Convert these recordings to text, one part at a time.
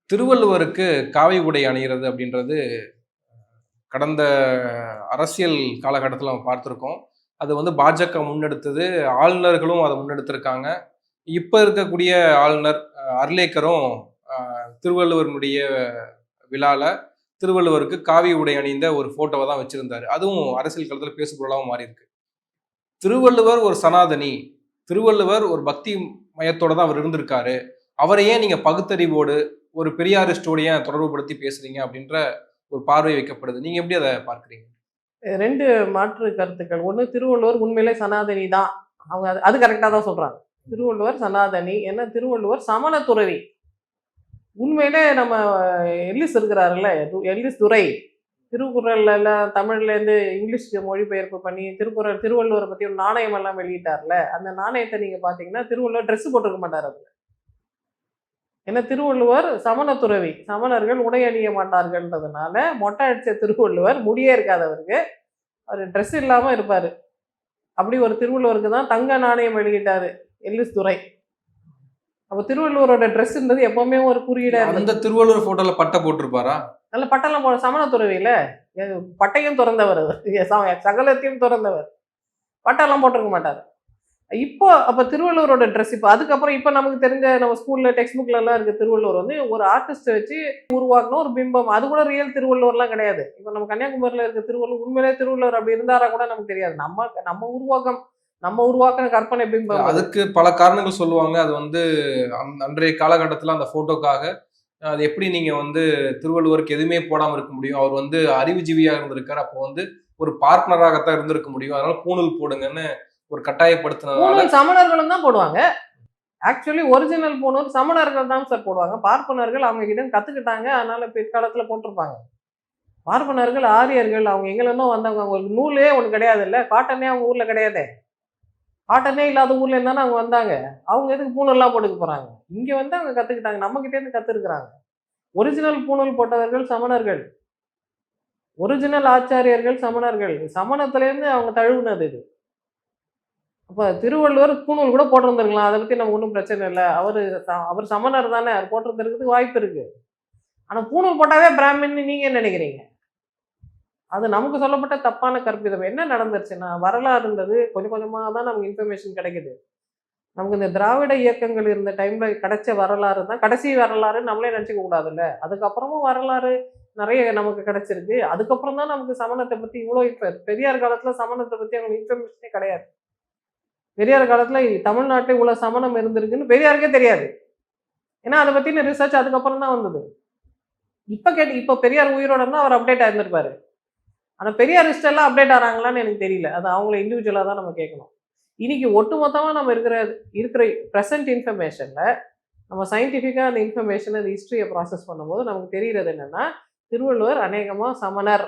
திருவள்ளுவருக்கு காவி உடை அணியிறது அப்படின்றது கடந்த அரசியல் காலகட்டத்தில நம்ம பார்த்துருக்கோம். அது பாஜக முன்னெடுத்தது. ஆளுநர்களும் அத முன்னெடுத்திருக்காங்க. இப்ப இருக்கக்கூடிய ஆளுநர் அர்லேக்கரும் திருவள்ளுவரினுடைய விழால திருவள்ளுவருக்கு காவி உடை அணிந்த ஒரு ஃபோட்டோவ தான் வச்சிருந்தாரு. அதுவும் அரசியல் களத்தில பேசுபொருளாவும் மாறியிருக்கு. திருவள்ளுவர் ஒரு சனாதனி. திருவள்ளுவர் ஒரு பக்தி மயத்தோட தான் அவர் இருந்திருக்காரு. அவர ஏன் நீங்க பகுத்தறிவோடு, ஒரு பெரியாரிஸ்ட்டோட ஏன் தொடர்புபடுத்தி பேசுறீங்க? அப்படின்ற ஒரு பார்வை வைக்கப்படுது. நீங்க எப்படி அத பார்க்கிறீங்க? 2 மாற்று கருத்துக்கள். ஒண்ணு திருவள்ளுவர் உண்மையிலே சனாதனி தான். அவங்க அது கரெக்ட்டா தான் சொல்றாங்க. திருவள்ளுவர் சனாதனி. ஏன்னா திருவள்ளுவர் சமண துறவி. உண்மையிலே நம்ம எல்லிஸ் இருக்கிறாருல்ல, எல்லிஸ் துரை. திருக்குறள்லாம் தமிழ்லேருந்து இங்கிலீஷ்க்கு மொழிபெயர்ப்பு பண்ணி திருவள்ளுவர பத்தி ஒரு நாணயம் எல்லாம் வெளியிட்டார்ல, அந்த நாணயத்த நீங்க பார்த்தீங்கன்னா, திருவள்ளுவர் ட்ரெஸ் போட்டிருக்க மாட்டாரு அதுல. ஏன்னா திருவள்ளுவர் சமண துறவி. சமணர்கள் உடை அணிய மாட்டார்கள்ன்றதுனால, மொட்டை அடிச்ச திருவள்ளுவர் முடியே இருக்காது அவருக்கு. அவரு ட்ரெஸ் இல்லாம இருப்பாரு. அப்படி ஒரு திருவள்ளுவருக்கு தான் தங்க நாணயம் வெளியிட்டாரு எல்லிஸ் துரை. அப்ப திருவள்ளுவரோட ட்ரெஸ்ன்றது எப்பவுமே ஒரு குறியீடா இருந்தது. அந்த திருவள்ளுவர் ஃபோட்டோல பட்டை போட்டிருப்பாரா? நல்ல பட்டெல்லாம் சமண துறவியில பட்டையும் துறந்தவர் அவர். சகலத்தையும் துறந்தவர். பட்டெல்லாம் போட்டிருக்க மாட்டார். இப்போ அப்ப திருவள்ளுவரோட ட்ரெஸ் இப்போ அதுக்கப்புறம் இப்போ நமக்கு தெரிஞ்ச நம்ம ஸ்கூல்ல டெக்ஸ்ட் புக்ல எல்லாம் இருக்கு. திருவள்ளுவர் ஒரு ஆர்டிஸ்ட் வச்சு உருவாக்கணும் ஒரு பிம்பம். அது கூட ரியல் திருவள்ளுவர்லாம் கிடையாது. இப்போ நம்ம கன்னியாகுமரியில இருக்க திருவள்ளுவர் உண்மையிலே திருவள்ளுவர் அப்படி இருந்தாரா கூட நமக்கு தெரியாது. நம்ம நம்ம உருவாக்கம் நம்ம உருவாக்கின கற்பனை பிம்பம். அதுக்கு பல காரணங்கள் சொல்லுவாங்க. அது அன்றைய காலகட்டத்தில அந்த ஃபோட்டோக்காக அது எப்படி நீங்க திருவள்ளுவருக்கு எதுவுமே போடாம இருக்க முடியும்? அவர் அறிவுஜீவியா இருந்திருக்காரு. அப்போ ஒரு பார்ட்னராகத்தான் இருந்திருக்க முடியும். அதனால பூணூல் போடுங்கன்னு ஒரு கட்டாயப்படுத்தினதால சமணர்களும் தான் போடுவாங்க. ஆக்சுவலி ஒரிஜினல் பூணூல் சமணர்கள் தான் சார் போடுவாங்க. பார்ப்பனர்கள் அவங்க கிட்ட கத்துக்கிட்டாங்க. அதனால பிற்காலத்துல போட்டிருப்பாங்க. பார்ப்பனர்கள் ஆரியர்கள் அவங்க எங்கெல்லாம் வந்தவங்க. அவங்களுக்கு நூலே ஒண்ணு கிடையாது இல்ல. காட்டனே அவங்க ஊர்ல கிடையாதே. காட்டனே இல்லாத ஊர்ல இருந்தானே அவங்க வந்தாங்க. அவங்க எதுக்கு பூணூல்லாம் போட்டுக்க போறாங்க? இங்க அவங்க கத்துக்கிட்டாங்க. நம்ம கிட்டே இருந்து கத்துருக்குறாங்க. ஒரிஜினல் பூணூல் போட்டவர்கள் சமணர்கள். ஒரிஜினல் ஆச்சாரியர்கள் சமணர்கள். சமணத்திலேருந்து அவங்க தழுவுனது இது. அப்ப திருவள்ளுவர் பூணூல் கூட போட்டிருந்திருக்கலாம். அதை பத்தி நமக்கு ஒன்றும் பிரச்சனை இல்லை. அவர் சமணர் தானே. அவர் போட்டிருந்திருக்கிறதுக்கு வாய்ப்பு இருக்கு. ஆனா பூணூல் போட்டாவே பிராமின்னு நீங்க என்ன நினைக்கிறீங்க? அது நமக்கு சொல்லப்பட்ட தப்பான கற்பிதம். என்ன நடந்துருச்சுன்னா வரலாறுன்றது கொஞ்சம் கொஞ்சமா தான் நமக்கு இன்ஃபர்மேஷன் கிடைக்குது. நமக்கு இந்த திராவிட இயக்கங்கள் இருந்த டைம்ல கிடைச்ச வரலாறு தான் கடைசி வரலாறு நம்மளே நினைச்சுக்க கூடாதுல்ல. அதுக்கப்புறமும் வரலாறு நிறைய நமக்கு கிடைச்சிருக்கு. அதுக்கப்புறம் தான் நமக்கு சமணத்தை பத்தி இப்ப பெரியார் காலத்துல சமணத்தை பத்தி அவங்களுக்கு இன்ஃபர்மேஷனே கிடையாது. பெரியார் காலத்துல தமிழ்நாட்டில் இவ்வளவு சமணம் இருந்திருக்குன்னு பெரியாருக்கே தெரியாது. ஏன்னா அதை பத்தின ரிசர்ச் அதுக்கப்புறம் தான் வந்தது. இப்ப பெரியார் உயிரோட இருந்தா அவர் அப்டேட் ஆயிருந்திருப்பாரு. ஆனா பெரியாரிஸ்ட் எல்லாம் அப்டேட் ஆறாங்களான்னு எனக்கு தெரியல. அது அவங்கள இண்டிவிஜுவலா தான் நம்ம கேட்கணும். இன்னைக்கு ஒட்டுமொத்தமா நம்ம இருக்கிற ப்ரெசன்ட் இன்ஃபர்மேஷன்ல நம்ம சயின்டிஃபிக்கா அந்த இன்ஃபர்மேஷன் அந்த ஹிஸ்டரியை ப்ராசஸ் பண்ணும்போது நமக்கு தெரிகிறது என்னன்னா திருவள்ளுவர் அநேகமா சமணர்.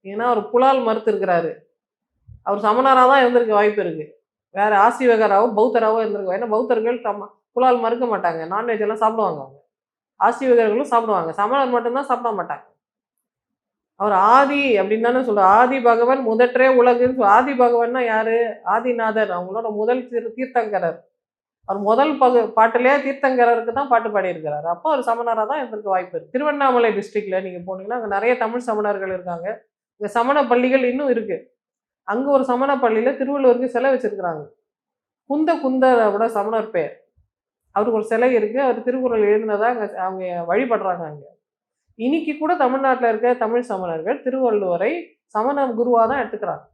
ஏன்னா அவர் புலால் மறுத்து இருக்கிறாரு. அவர் சமணராக தான் இருந்திருக்க வாய்ப்பு இருக்கு. வேற ஆசிவகராவோ பௌத்தராவோ இருந்திருக்கும். ஏன்னா பௌத்தர்கள் புலால் மறுக்க மாட்டாங்க. நான்வெஜ் எல்லாம் சாப்பிடுவாங்க அவங்க. ஆசிவகர்களும் சாப்பிடுவாங்க. சமணர் மட்டும்தான் சாப்பிட மாட்டாங்க. அவர் ஆதி அப்படின்னு தானே சொல்றாரு. ஆதி பகவன் முதற்றே உலகுன்னு ஆதி பகவன்னா யாரு? ஆதிநாதர். அவங்களோட முதல் தீர்த்தங்கரர். அவர் முதல் பாட்டிலேயே தீர்த்தங்கரருக்கு தான் பாட்டு பாடியிருக்கிறாரு. அப்போ அவர் சமணராக தான் இருந்திருக்க வாய்ப்பு இருக்கு. திருவண்ணாமலை டிஸ்ட்ரிக்ட்ல நீங்க போனீங்கன்னா அங்கே நிறைய தமிழ் சமணர்கள் இருக்காங்க. இங்க சமண பள்ளிகள் இன்னும் இருக்கு. அங்க ஒரு சமண பள்ளியில திருவள்ளுவருக்கு சிலை வச்சிருக்கிறாங்க. குந்தரோட சமணர் பேர். அவருக்கு ஒரு சிலை இருக்கு. அவர் திருக்குறள் எழுதினதா அவங்க வழிபடுறாங்க அங்க. இன்னைக்கு கூட தமிழ்நாட்டில் இருக்க தமிழ் சமணர்கள் திருவள்ளுவரை சமண குருவா தான் எடுத்துக்கிறாங்க.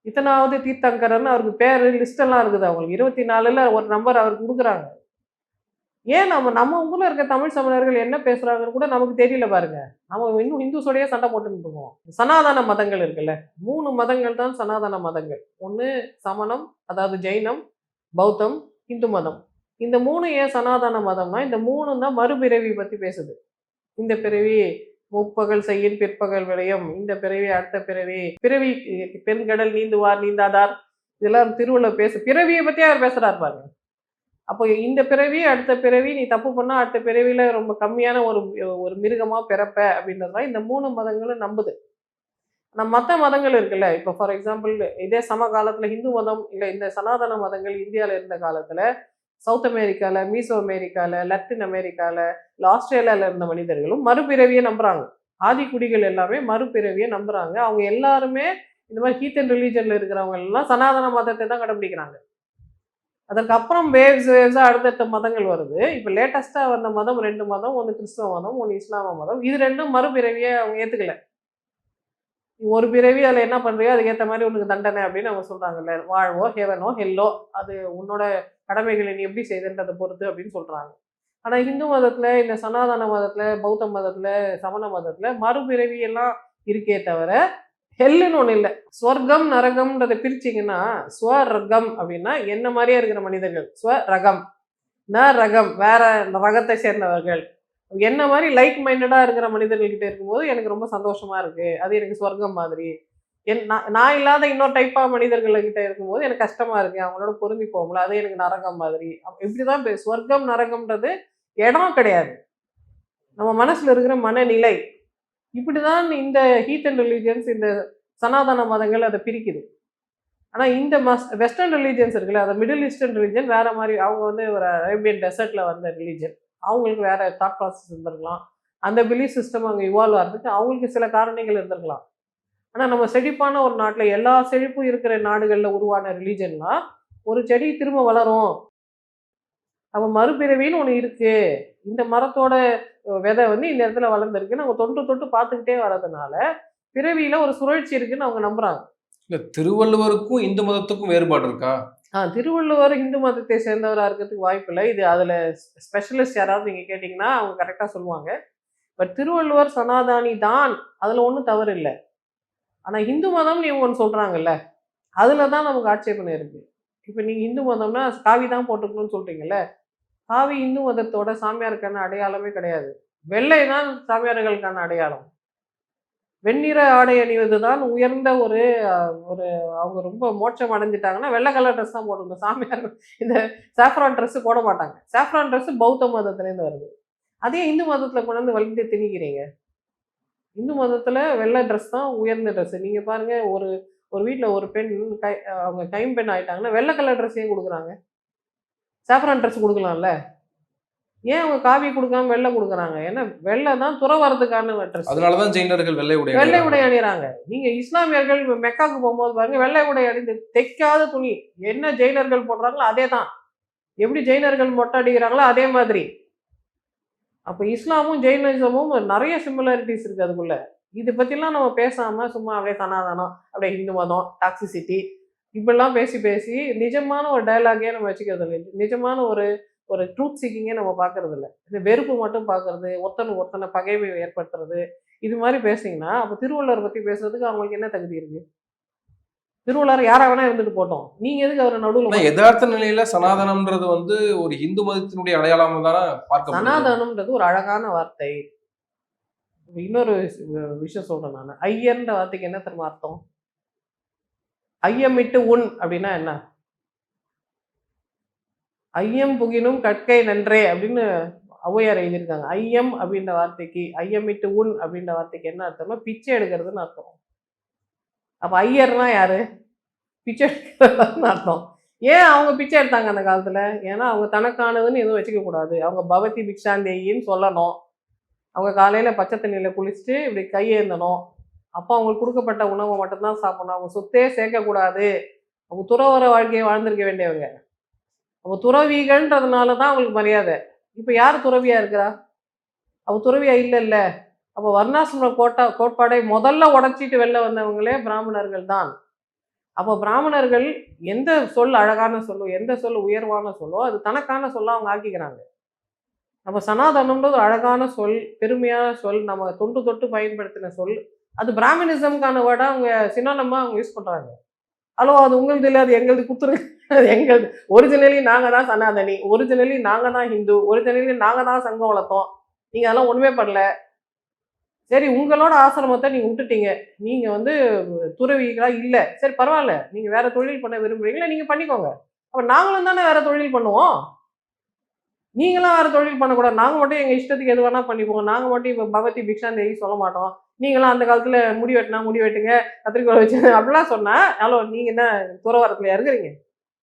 இத்தனாவது தீர்த்தங்கரர்னு அவருக்கு பேரு லிஸ்ட் எல்லாம் இருக்குது. அவங்களுக்கு 24ல ஒரு நம்பர் அவருக்கு கொடுக்குறாங்க. ஏன் நம்ம ஊர்ல இருக்க தமிழ் சமணர்கள் என்ன பேசுறாங்கன்னு கூட நமக்கு தெரியல பாருங்க. நம்ம இன்னும் ஹிந்துஸோடய சண்டை போட்டுட்டு இருக்கோம். சனாதன மதங்கள் இருக்குல்ல, 3 மதங்கள் தான் சனாதன மதங்கள். ஒண்ணு சமணம், அதாவது ஜெயினம், பௌத்தம், இந்து மதம். இந்த 3 ஏன் சனாதன மதம்னா இந்த 3 தான் மறுபிறவி பத்தி பேசுது. இந்த பிறவி முற்பகல் செய்யின் பிற்பகல் விளையும். இந்த பிறவி அடுத்த பிறவி பெண்கடல் நீந்துவார் நீந்தாதார். இதெல்லாம் திருவள்ளுவர் பிறவியை பத்தி அவர் பேசுறாரு பாருங்க. அப்போ இந்த பிறவி அடுத்த பிறவி நீ தப்பு பண்ணா அடுத்த பிறவியில ரொம்ப கம்மியான ஒரு மிருகமா பிறப்ப அப்படின்றதுதான் இந்த 3 மதங்களும் நம்புது. மற்ற மதங்கள் இருக்குல்ல, இப்போ ஃபார் எக்ஸாம்பிள் இதே சமகாலத்துல ஹிந்து மதம் இல்லை இந்த சனாதன மதங்கள் இந்தியாவில் இருந்த காலத்துல சவுத் அமெரிக்கால, மீசோ அமெரிக்கால, லத்தின் அமெரிக்கால, இல்ல ஆஸ்திரேலியால இருந்த மனிதர்களும் மறுபிறவியை நம்புறாங்க. ஆதிக்குடிகள் எல்லாமே மறுபிறவியை நம்புறாங்க. அவங்க எல்லாருமே இந்த மாதிரி ஹீத்தன் ரிலீஜன்ல இருக்கிறவங்க எல்லாம் சனாதன மதத்தை தான் கடைபிடிக்கிறாங்க. அதற்கப்புறம் வேவ்ஸா அடுத்தடுத்த மதங்கள் வருது. இப்ப லேட்டஸ்ட்டா வந்த மதம் 2 மதம். ஒண்ணு கிறிஸ்தவ மதம், ஒண்ணு இஸ்லாம மதம். இது 2ம் மறுபிறவிய அவங்க ஏத்துக்கல. நீ ஒரு பிறவி அதுல என்ன பண்றியோ அதுக்கேத்த மாரி உனக்கு தண்டனை அப்படின்னு அவங்க சொல்றாங்கல்ல. வாழ்வோ, ஹெவனோ, ஹெல்லோ அது உன்னோட கடமைகளை நீ எப்படி செய்தன்றத பொறுத்து அப்படின்னு சொல்றாங்க. ஆனா இந்து மதத்துல, இந்த சனாதன மதத்துல, பௌத்த மதத்துல, சமண மதத்துல மறுபிறவி எல்லாம் இருக்கே தவிர, ஹெல்லுன்னு ஒண்ணு இல்ல. சொர்க்கம், நரகம்ன்றத பிரிச்சீங்கன்னா, ஸ்வர்க்கம் அப்படின்னா என்ன மாரியே இருக்கிற மனிதர்கள். ஸ்வரகம். ரகம் வேற ரகத்தை சேர்ந்தவர்கள். என்ன மாரி லைக் மைண்டடா இருக்கிற மனிதர்கள் கிட்ட இருக்கும்போது எனக்கு ரொம்ப சந்தோஷமா இருக்கு. அது எனக்கு சொர்க்கம் மாதிரி. நான் இல்லாத இன்னொரு டைப்பா மனிதர்கள் கிட்ட இருக்கும்போது எனக்கு கஷ்டமா இருக்கு. அவங்களோட பொருந்தி போக முடியல. அது எனக்கு நரகம் மாதிரி. இப்படிதான் சொர்க்கம், நரகம்ன்றது இடம் கிடையாது. நம்ம மனசுல இருக்கிற மனநிலை. இப்படிதான் இந்த ஹீத்தன் ரிலீஜியன்ஸ், இந்த சனாதன மதங்கள் அதை பிரிக்குது. ஆனா இந்த வெஸ்டர்ன் ரிலீஜியன்ஸ் இருக்குல்ல, அந்த மிடில் ஈஸ்டர்ன் ரிலீஜன் வேற மாதிரி. அவங்க வந்து ஒரு அரேபியன் டெசர்ட்ல வந்த ரிலீஜன். அவங்களுக்கு வேற தாட் ப்ராசஸ் இருந்திருக்கலாம். அந்த பிலீஃப் சிஸ்டம் அங்கே இவால்வ் ஆகிறதுக்கு அவங்களுக்கு சில காரணிகள் இருந்திருக்கலாம். ஆனா நம்ம செழிப்பான ஒரு நாட்டுல, எல்லா செழிப்பும் இருக்கிற நாடுகள்ல உருவான ரிலீஜன்னா, ஒரு செடி திரும்ப வளரும். அப்ப மறுபிறவின்னு ஒண்ணு இருக்கு. இந்த மரத்தோட விதை வந்து இந்த இடத்துல வளர்ந்துருக்குன்னு அவங்க தொன்று தொட்டு பார்த்துக்கிட்டே வர்றதுனால, பிறவியில ஒரு சுழற்சி இருக்குன்னு அவங்க நம்புறாங்க. இல்ல திருவள்ளுவருக்கும் இந்து மதத்துக்கும் வேறுபாடு இருக்கா? திருவள்ளுவர் இந்து மதத்தை சேர்ந்தவரா இருக்கிறதுக்கு வாய்ப்பில்ல. இது அதுல ஸ்பெஷலிஸ்ட் யாராவது நீங்க கேட்டீங்கன்னா, அவங்க கரெக்ட்டா சொல்லுவாங்க. பட் திருவள்ளுவர் சனாதானி தான். அதுல ஒண்ணும் தவறு இல்ல. ஆனா இந்து மதம்னு இவங்க ஒண்ணு சொல்றாங்கல்ல, அதுல தான் நமக்கு ஆட்சேபணை இருக்கு. இப்ப நீங்க இந்து மதம்னா காவி தான் போட்டுக்கணும்னு சொல்றீங்கல்ல, காவி இந்து மதத்தோட சாமியாருக்கான அடையாளமே கிடையாது. வெள்ளை தான் சாமியார்களுக்கான அடையாளம். வெண்ணிற ஆடை அணிவது தான் உயர்ந்த ஒரு ஒரு அவங்க ரொம்ப மோட்சம் அடைஞ்சிட்டாங்கன்னா, வெள்ளை கலர் ட்ரெஸ் தான் போடணும். சாமியார் இந்த சாஃப்ரான் ட்ரெஸ் போட மாட்டாங்க. சாஃப்ரான் ட்ரெஸ் பௌத்த மதத்திலேருந்து வருது. அதே இந்து மதத்துல கொண்டு வந்து வலிந்து திணிக்கிறீங்க. இந்து மதத்துல வெள்ளை ட்ரெஸ் தான் உயர்ந்த ட்ரெஸ். நீங்க பாருங்க, ஒரு ஒரு வீட்ல ஒரு பெண் அவங்க கைம்பெண் ஆயிட்டாங்கன்னா, வெள்ளை கலர் ட்ரெஸ் ஏன் குடுக்குறாங்க? சாஃப்ரான் ட்ரெஸ் குடுக்கலாம்ல. ஏன் அவங்க காவி குடுக்காம வெள்ளை குடுக்குறாங்க? ஏன்னா வெள்ளை தான் துறவறதுக்கான ட்ரெஸ். அதனால தான் ஜெயினர்கள் வெள்ளை உடை வெள்ளை அணியிறாங்க. உடை அணியறாங்க. நீங்க இஸ்லாமியர்கள் மெக்காவுக்கு போகும்போது பாருங்க, வெள்ளை உடை அணிந்து தைக்காத துணி. என்ன ஜெயினர்கள் போடுறாங்களோ அதே தான். எப்படி ஜெயினர்கள் மொட்டை அடிக்கிறாங்களோ அதே மாதிரி. அப்ப இஸ்லாமும் ஜெயினிசமும் நிறைய சிமிலாரிட்டிஸ் இருக்கு அதுக்குள்ள. இதை பத்திலாம் நம்ம பேசாம சும்மா அப்படியே சனாதனம், அப்படியே ஹிந்து மதம், டாக்ஸிசிட்டி இப்படிலாம் பேசி பேசி நிஜமான ஒரு டயலாகே நம்ம வச்சுக்கிறது இல்லை. நிஜமான ஒரு ஒரு ட்ரூத் சீக்கிங்கே நம்ம பார்க்கறது இல்லை. இந்த வெறுப்பு மட்டும் பார்க்கறது, ஒருத்தனுக்கு ஒருத்தனை பகைமை ஏற்படுத்துறது, இது மாதிரி பேசிங்கன்னா அப்போ திருவள்ளுவர் பத்தி பேசுறதுக்கு அவங்களுக்கு என்ன தகுதி இருக்கு? திருவள்ளுவர் யாரா வேணா இருந்துட்டு போட்டோம். நீங்க எதுக்கு அவரை நடுவில்? யதார்த்த நிலையில சனாதனம்ன்றது வந்து ஒரு இந்து மதத்தினுடைய அடையாளம் தானே பார்க்கப்படுது. சனாதனம்ன்றது ஒரு அழகான வார்த்தை. இன்னொரு விஷயம் சொல்றேன் நான். ஐயர்ன்ற வார்த்தைக்கு என்ன தெரியுமா அர்த்தம்? ஐயமிட்டு உண் அப்படின்னா என்ன? ஐயம் புகினும் கற்கை நன்றே அப்படின்னு ஔவையார் எழுதியிருக்காங்க. ஐயம் அப்படின்ற வார்த்தைக்கு, ஐயமிட்டு உண் அப்படின்ற வார்த்தைக்கு என்ன அர்த்தம்னா பிச்சை எடுக்கிறதுன்னு அர்த்தம். அப்ப ஐயர்னா யாரு? பிச்சை எடுக்கிறதுன்னு அர்த்தம். ஏன் அவங்க பிச்சை எடுத்தாங்க அந்த காலத்துல? ஏன்னா அவங்க தனக்கானதுன்னு எதுவும் வச்சுக்க கூடாது. அவங்க பவதி பிக்ஷாந்தேயின்னு சொல்லணும். அவங்க காலையில பச்சை தண்ணியில குளிச்சுட்டு இப்படி கையேந்தணும். அப்போ அவங்களுக்கு கொடுக்கப்பட்ட உணவை மட்டும்தான் சாப்பிடணும். அவங்க சொத்தே சேர்க்கக்கூடாது. அவங்க துறவற வாழ்க்கையை வாழ்ந்திருக்க வேண்டியவங்க. அவங்க துறவிகள்ன்றதுனால தான் அவங்களுக்கு மரியாதை. இப்போ யார் துறவியா இருக்கிறா? அவ துறவியா இல்லைல்ல. அப்போ வர்ணாசிரம கோட்பாடை முதல்ல உடைச்சிட்டு வெளில வந்தவங்களே பிராமணர்கள் தான். அப்போ பிராமணர்கள் எந்த சொல் அழகான சொல்லோ, எந்த சொல் உயர்வான சொல்லோ அது தனக்கான சொல்ல அவங்க ஆக்கிக்கிறாங்க. நம்ம சனாதனம்ன்றது ஒரு அழகான சொல், பெருமையான சொல், நம்ம தொன்று தொட்டு பயன்படுத்தின சொல். அது பிராமணிசம்கான வேர்டா அவங்க சினோனிமா அவங்க யூஸ் பண்றாங்க. ஹலோ, அது உங்களுது இல்லை, அது எங்களுது குத்துருங்க. அது எங்களுது. ஒரிஜினலி நாங்க தான் சனாதனி, ஒரிஜினலி நாங்க தான் ஹிந்து, ஒரிஜினலி நாங்க தான் சங்கம் வளர்த்தோம். நீங்க அதெல்லாம் ஒண்ணுமே பண்ணல. சரி, உங்களோட ஆசிரமத்தை நீங்க விட்டுட்டீங்க. நீங்க வந்து துறவிகளா இல்ல. சரி பரவாயில்ல. நீங்க வேற தொழில் பண்ண விரும்புறீங்களா? நீங்க பண்ணிக்கோங்க. அப்ப நாங்களும் தானே வேற தொழில் பண்ணுவோம். நீங்களாம் வேற தொழில் பண்ணக்கூடாது. நாங்க மட்டும் எங்க இஷ்டத்துக்கு எது வேணா பண்ணிப்போம். நாங்க மட்டும் இப்ப பகவதி பிக்ஷாந்தேவி சொல்ல மாட்டோம். நீங்களாம் அந்த காலத்துல முடி வெட்டினா முடி வெட்டுங்க, கத்திரிக்கோள் வச்சு அப்படிலாம் சொன்னா, ஹலோ நீங்க என்ன துறவரத்துல இருக்கிறீங்க?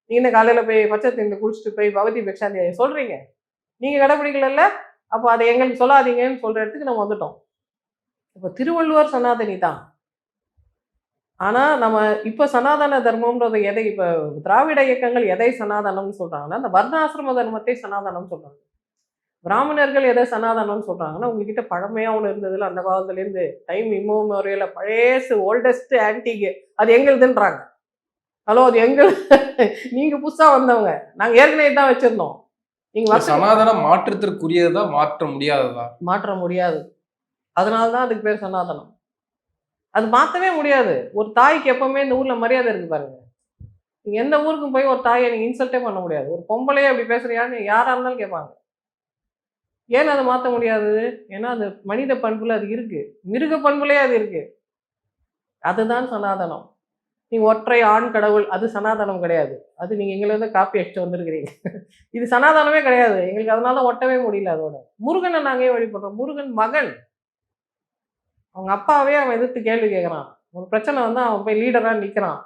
நீங்க என்ன காலையில போய் பச்சை தண்ணி குளிச்சுட்டு போய் பகவதி பெக்ஷாந்தி சொல்றீங்க, நீங்க கடைபிடிக்கல, அப்போ அதை எங்களுக்கு சொல்லாதீங்கன்னு சொல்ற இடத்துக்கு நம்ம வந்துட்டோம். இப்போ திருவள்ளுவர் சனாதனி தான். ஆனா நம்ம இப்ப சனாதன தர்மம்ன்றது எதை இப்ப திராவிட இயக்கங்கள் எதை சனாதனம்னு சொல்றாங்கன்னா, அந்த வர்ணாசிரம தர்மத்தை சனாதனம் சொல்றாங்க. பிராமணர்கள் எதை சனாதனம்னு சொல்றாங்கன்னா, உங்ககிட்ட பழமையா ஒண்ணு இருந்ததுல அந்த காலத்துல இருந்து டைம் இம்மோரியல பழசு ஓல்டஸ்ட் ஆன்டிக் அது எங்களுதுன்றாங்க. ஹலோ அது எங்கள் நீங்க புதுசா வந்தவங்க. நாங்க ஏற்கனவே தான் வச்சிருந்தோம். நீங்க சனாதனம் மாற்றத்திற்குரியதா மாற்ற முடியாததா? மாற்ற முடியாது. அதனால தான் அதுக்கு பேர் சனாதனம். அது மாத்தவே முடியாது. ஒரு தாய்க்கு எப்பவுமே இந்த ஊர்ல மரியாதை இருக்கு பாருங்க. நீங்க எந்த ஊருக்கும் போய் ஒரு தாயை நீங்க இன்சல்ட்டே பண்ண முடியாது. ஒரு பொம்பளையே அப்படி பேசுறியான்னு யாரா இருந்தாலும் கேட்பாங்க. ஏன் அதை மாத்த முடியாது? ஏன்னா அது மனித பண்புல அது இருக்கு. மிருக பண்புலயே அது இருக்கு. அதுதான் சனாதனம். நீங்க ஒற்றை ஆண் கடவுள் அது சனாதனம் கிடையாது. அது நீங்க எங்கேருந்து காப்பி அடிச்சுட்டு வந்திருக்கிறீங்க. இது சனாதனமே கிடையாது. எங்களுக்கு அதனால ஒட்டவே முடியல அதோட. முருகனை நாங்க ஏன் வழிபடுறோம்? முருகன் மகன். அவங்க அப்பாவே அவன் எதிர்த்து கேள்வி கேட்குறான். ஒரு பிரச்சனை வந்தா அவன் போய் லீடரா நிக்கிறான்.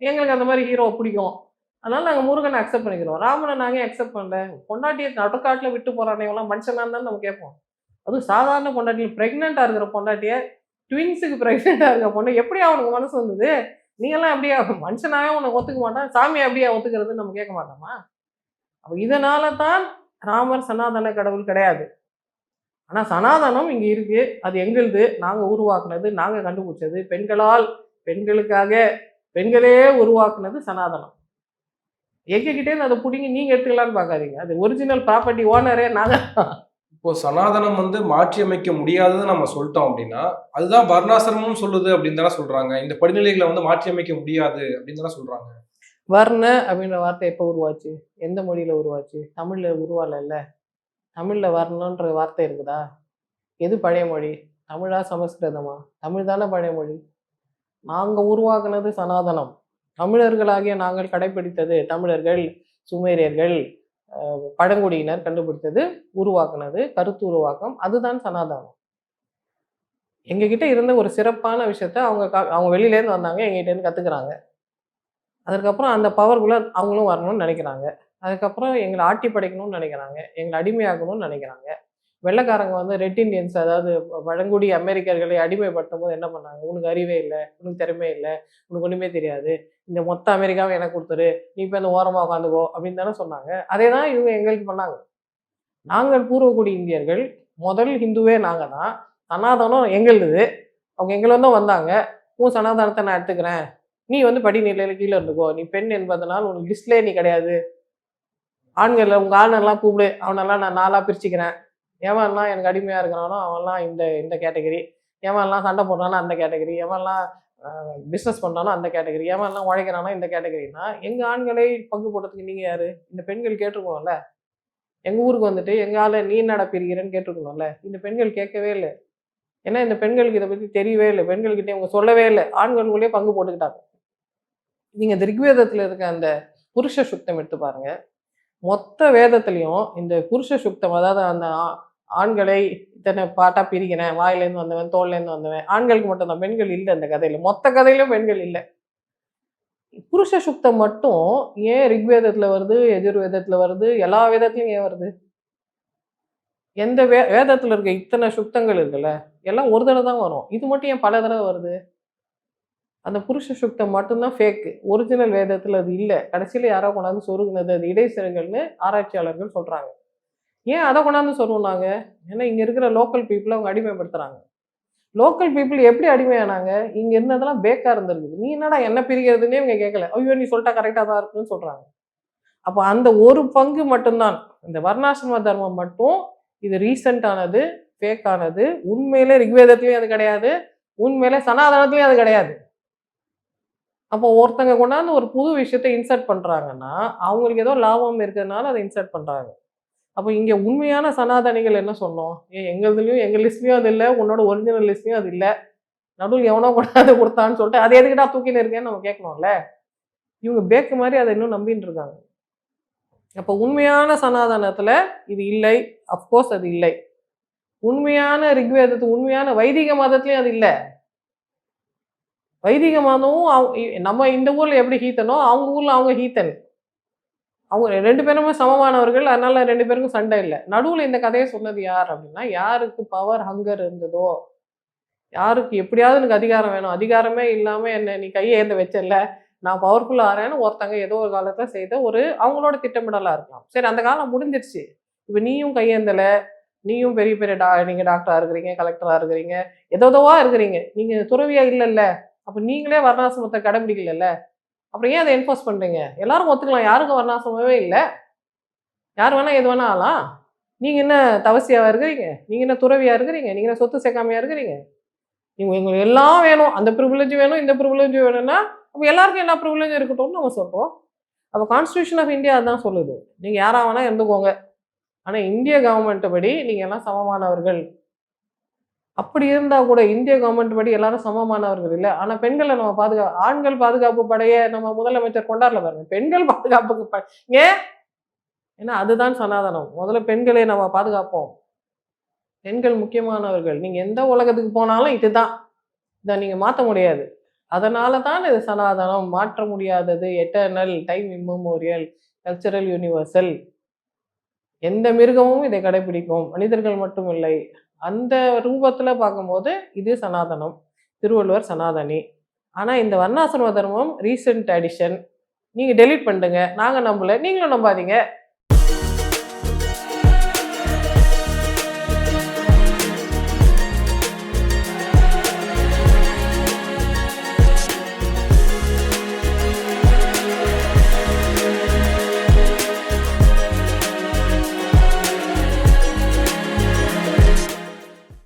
எங்களுக்கு அந்த மாதிரி ஹீரோவ பிடிக்கும். அதனால நாங்க முருகனை அக்செப்ட் பண்ணிக்கிறோம். ராமனை நாங்க ஏன் அக்செப்ட் பண்ணல? பொண்டாட்டிய நடுக்காட்டுல விட்டு போறானே இவன்லாம் மனுஷனா இருந்தாலும் நம்ம கேட்போம். அதுவும் சாதாரண பொண்டாட்டி பிரெக்னென்ட்டா இருக்கிற பொண்டாட்டிய ட்வின்ஸுக்கு பிரெக்னென்ட்டா இருக்க பொண்ணு எப்படி அவனுக்கு மனசு வந்தது? நீங்கெல்லாம் எப்படியா மனுஷனாவே உனக்கு ஒத்துக்க மாட்டான், சாமி எப்படியா ஒத்துக்கிறதுன்னு நம்ம கேட்க மாட்டோமா? அப்ப இதனால தான் ராமர் சனாதன கடவுள் கிடையாது. ஆனா சனாதனம் இங்க இருக்கு. அது எங்களுது. நாங்க உருவாக்குனது, நாங்க கண்டுபிடிச்சது. பெண்களுக்காக பெண்களே உருவாக்குனது சனாதனம். எங்ககிட்டே இருந்து அதை புடிங்கி நீங்க எடுத்துக்கலாம்னு பார்க்காதீங்க. அது ஒரிஜினல் ப்ராப்பர்ட்டி ஓனரே நாங்க தான். இப்போ சனாதனம் மாற்றி அமைக்க முடியாததுன்னு நம்ம சொல்லிட்டோம் அப்படின்னா, அதுதான் வர்ணாசிரமம்னு சொல்லுது அப்படின்னு தானே சொல்றாங்க. இந்த படிநிலைகளை மாற்றி அமைக்க முடியாது அப்படின்னு தானே சொல்றாங்க. வர்ண அப்படின்ற வார்த்தை எப்போ உருவாச்சு? எந்த மொழியில உருவாச்சு? தமிழ்ல உருவாகலைல்ல. தமிழ்ல வர்ணன்ற வார்த்தை இருக்குதா? எது பழைய மொழி? தமிழா சமஸ்கிருதமா? தமிழ் தானே பழைய மொழி. நாங்க உருவாக்குனது சனாதனம். தமிழர்களாகிய நாங்கள் கடைபிடித்தது, தமிழர்கள், சுமேரியர்கள், பழங்குடியினர் கண்டுபிடித்தது, உருவாக்குனது, கருத்து உருவாக்கம் அதுதான் சனாதனம். எங்ககிட்ட இருந்த ஒரு சிறப்பான விஷயத்த அவங்க வெளியிலேருந்து வந்தாங்க, எங்ககிட்ட இருந்து கத்துக்கிறாங்க. அதுக்கப்புறம் அந்த பவர்க்குள்ள அவங்களும் வரணும்னு நினைக்கிறாங்க. அதுக்கப்புறம் எங்களை ஆட்டி படைக்கணும்னு நினைக்கிறாங்க. எங்களை அடிமையாக்கணும்னு நினைக்கிறாங்க. வெள்ளைக்காரங்க ரெட் இண்டியன்ஸ் அதாவது பழங்குடி அமெரிக்கர்களை அடிமைப்படுத்தும் போது என்ன பண்ணாங்க? உனக்கு அறிவே இல்லை, உனக்கு திறமை இல்லை, உனக்கு ஒண்ணுமே தெரியாது, இந்த மொத்த அமெரிக்காவை எனக்கு கொடுத்துரு, நீ இப்போ இந்த ஓரமா உட்காந்துக்கோ அப்படின்னு தானே சொன்னாங்க. அதே தான் இவங்க எங்களுக்கு பண்ணாங்க. நாங்கள் பூர்வக்குடி இந்தியர்கள், முதல் ஹிந்துவே நாங்க தான். சனாதனம் எங்களுது. அவங்க எங்களும் வந்தாங்க. உன் சனாதனத்தை நான் எடுத்துக்கிறேன், நீ படிநிலையில கீழே இருந்துக்கோ, நீ பெண் என்பதனால் உனக்கு லிஸ்ட்லேயே நீ கிடையாது, ஆண்கள் உங்க ஆணெல்லாம் கூப்பிடு, அவனெல்லாம் நான் நாளா பிரிச்சுக்கிறேன், எவன்லாம் எனக்கு அடிமையா இருக்கிறானோ அவன்லாம் இந்த இந்த கேட்டகரி, எவன்லாம் சண்டை போடுறானோ அந்த கேட்டகரி, எவன்லாம் பிஸ்னஸ் பண்ணானோ அந்த கேட்டகரி, எவன்லாம் உழைக்கிறானோ இந்த கேட்டகரினா எங்க ஆண்களை பங்கு போடுறதுக்கு நீங்க யாரு? இந்த பெண்கள் கேட்டிருக்கணும்ல. எங்க ஊருக்கு எங்க ஆளை நீ என்னடா பிரிக்கிறேன்னு கேட்டிருக்கணும்ல. இந்த பெண்கள் கேட்கவே இல்லை. ஏன்னா இந்த பெண்களுக்கு இதை பத்தி தெரியவே இல்லை. பெண்கள்கிட்ட இவங்க சொல்லவே இல்லை. ஆண்களுக்குள்ளேயே பங்கு போட்டுக்கிட்டாங்க. நீங்க இந்த ரிக்வேதத்துல இருக்க அந்த புருஷ சுத்தம் எடுத்து பாருங்க. மொத்த வேதத்திலையும் இந்த புருஷ சுத்தம், அதாவது அந்த ஆண்களை இத்தனை பாட்டா பிரிக்கிறேன், வாயிலேருந்து வந்தவன், தோல்லேருந்து வந்தவன், ஆண்களுக்கு மட்டும் தான், பெண்கள் இல்லை அந்த கதையில. மொத்த கதையிலும் பெண்கள் இல்லை. புருஷ சுத்தம் மட்டும் ஏன் ரிக்வேதத்துல வருது, எஜுர்வேதத்துல வருது, எல்லா வேதத்திலையும் ஏன் வருது? எந்த வேதத்துல இருக்க இத்தனை சுத்தங்கள் இருக்குல்ல, எல்லாம் ஒரு தடவை தான் வரும். இது மட்டும் ஏன் பல தடவை வருது? அந்த புருஷ சுத்தம் மட்டும்தான் ஃபேக்கு. ஒரிஜினல் வேதத்துல அது இல்லை. கடைசியில யாரோ கொண்டாந்து சொருகுனது, அது இடைச்செருகல்னு ஆராய்ச்சியாளர்கள் சொல்றாங்க. ஏன் அதை கொண்டாந்து சொருகுனாங்க? ஏன்னா இங்க இருக்கிற லோக்கல் பீப்புளை அவங்க அடிமைப்படுத்துறாங்க. லோக்கல் பீப்புள் எப்படி அடிமையானாங்க? இங்க இருந்ததெல்லாம் பேக்கா இருந்திருக்குது. நீ என்னடா என்ன பிரிக்கிறதுன்னே இவங்க கேட்கல. ஐயோ நீ சொல்லிட்டா கரெக்டா தான் இருக்குன்னு சொல்றாங்க. அப்போ அந்த ஒரு பங்கு மட்டும்தான், இந்த வர்ணாசிரம தர்மம் மட்டும் இது ரீசெண்ட் ஆனது, ஃபேக் ஆனது. உண்மையிலே ரிக்வேதத்திலையும் அது கிடையாது, உண்மையிலே சனாதனத்திலையும் அது கிடையாது. அப்போ ஒருத்தங்க கொண்டாந்து ஒரு புது விஷயத்தை இன்சர்ட் பண்றாங்கன்னா, அவங்களுக்கு ஏதோ லாபம் இருக்கிறதுனால அதை இன்சர்ட் பண்றாங்க. அப்போ இங்க உண்மையான சனாதனிகள் என்ன சொன்னோம்? எங்களுதுலயும் எங்க லிஸ்ட்லயும் அது இல்லை, உன்னோட ஒரிஜினல் லிஸ்ட்லயும் அது இல்லை, நடுவில் எவனோ கொண்டாந்து கொடுத்தான்னு சொல்லிட்டு அதை எதுக்கிட்டா தூக்கின்னு இருக்கேன்னு நம்ம கேட்கணும்ல. இவங்க பேக்கு மாதிரி அதை இன்னும் நம்பின்னு இருக்காங்க. அப்போ உண்மையான சனாதனத்துல இது இல்லை, அப்கோர்ஸ் அது இல்லை. உண்மையான ரிக்வேதத்து, உண்மையான வைதிக மதத்திலயும் அது இல்லை. வைதிக மதமும் நம்ம இந்த ஊர்ல எப்படி ஹீத்தனோ அவங்க ஊர்ல அவங்க ஹீத்தன். அவங்க 2 பேருமே சமமானவர்கள். அதனால 2 பேருக்கும் சண்டை இல்ல. நடுவுல இந்த கதைய சொன்னது யார் அப்படின்னா, யாருக்கு பவர் ஹங்கர் இருந்ததோ, யாருக்கு எப்படியாவது எனக்கு அதிகாரம் வேணும். அதிகாரமே இல்லாம என்ன நீ கைய ஏந்த வச்சல்ல, நான் பவர்ஃபுல் ஆறேன்னு ஒருத்தங்க ஏதோ ஒரு காலத்துல செய்த ஒரு அவங்களோட திட்டமிடலா இருக்கலாம். சரி அந்த காலம் முடிஞ்சிருச்சு. இப்ப நீயும் கையேந்தல, நீயும் பெரிய பெரிய நீங்க டாக்டரா இருக்கிறீங்க, கலெக்டரா இருக்கிறீங்க, ஏதோதோவா இருக்கிறீங்க. நீங்க துறவியா இல்லல்ல. அப்ப நீங்களே வர்ணாசிரமத்த கடைபிடிக்கலல்ல. அப்புறம் ஏன் அத என்ஃபோர்ஸ் பண்றீங்க? எல்லாரும் ஒத்துக்கலாம். யாருக்கும் வர்ணாசிரமமே இல்ல. யார் வேணா எது வேணா ஆகலாம். நீங்க என்ன தவசியாவா இருக்கிறீங்க? நீங்க என்ன துறவியா இருக்கிறீங்க? நீங்க என்ன சொத்து சேர்க்காமையா இருக்கிறீங்க? நீங்க எங்களுக்கு எல்லாம் வேணும். அந்த பிரிவிலேஜ் வேணும், இந்த பிரிவிலேஜ் வேணும்னா, அப்ப எல்லாருக்கும் எல்லா பிரிவிலேஜும் இருக்கட்டும்னு நம்ம சொல்றோம். அப்ப கான்ஸ்டிடியூஷன் ஆஃப் இந்தியா அதான் சொல்லுது. நீங்க யாரா வேணா இருந்துக்கோங்க. ஆனா இந்திய கவர்ன்மெண்ட் படி நீங்க எல்லாம் சமமானவர்கள். அப்படி இருந்தா கூட இந்திய கவர்ன்மெண்ட் படி எல்லாரும் சமமானவர்கள் இல்ல. ஆனா பெண்கள நம்ம ஆண்கள் பாதுகாப்பு படைய நம்ம முதலமைச்சர் கொண்டாடல பாருங்க. பெண்கள் பாதுகாப்புக்கு ஏன்? ஏன்னா அதுதான் சனாதனம். முதல்ல பெண்களை நம்ம பாதுகாப்போம். பெண்கள் முக்கியமானவர்கள். நீங்க எந்த உலகத்துக்கு போனாலும் இதுதான். இத நீங்க மாத்த முடியாது. அதனால தான் இது சனாதனம். மாற்ற முடியாதது, எட்டர்னல், டைம் இம்மமோரியல், கல்ச்சரல் யூனிவர்சல். எந்த மிருகமும் இதை கடைபிடிக்கும். மனிதர்கள் மட்டும் இல்லை. அந்த ரூபத்துல பார்க்கும்போது இது சனாதனம். திருவள்ளுவர் சனாதனி. ஆனா இந்த வர்ணாசிரம தர்மம் ரீசென்ட் அடிஷன். நீங்க டெலீட் பண்ணிடுங்க. நாங்க நம்பல. நீங்களும் நம்பாதீங்க.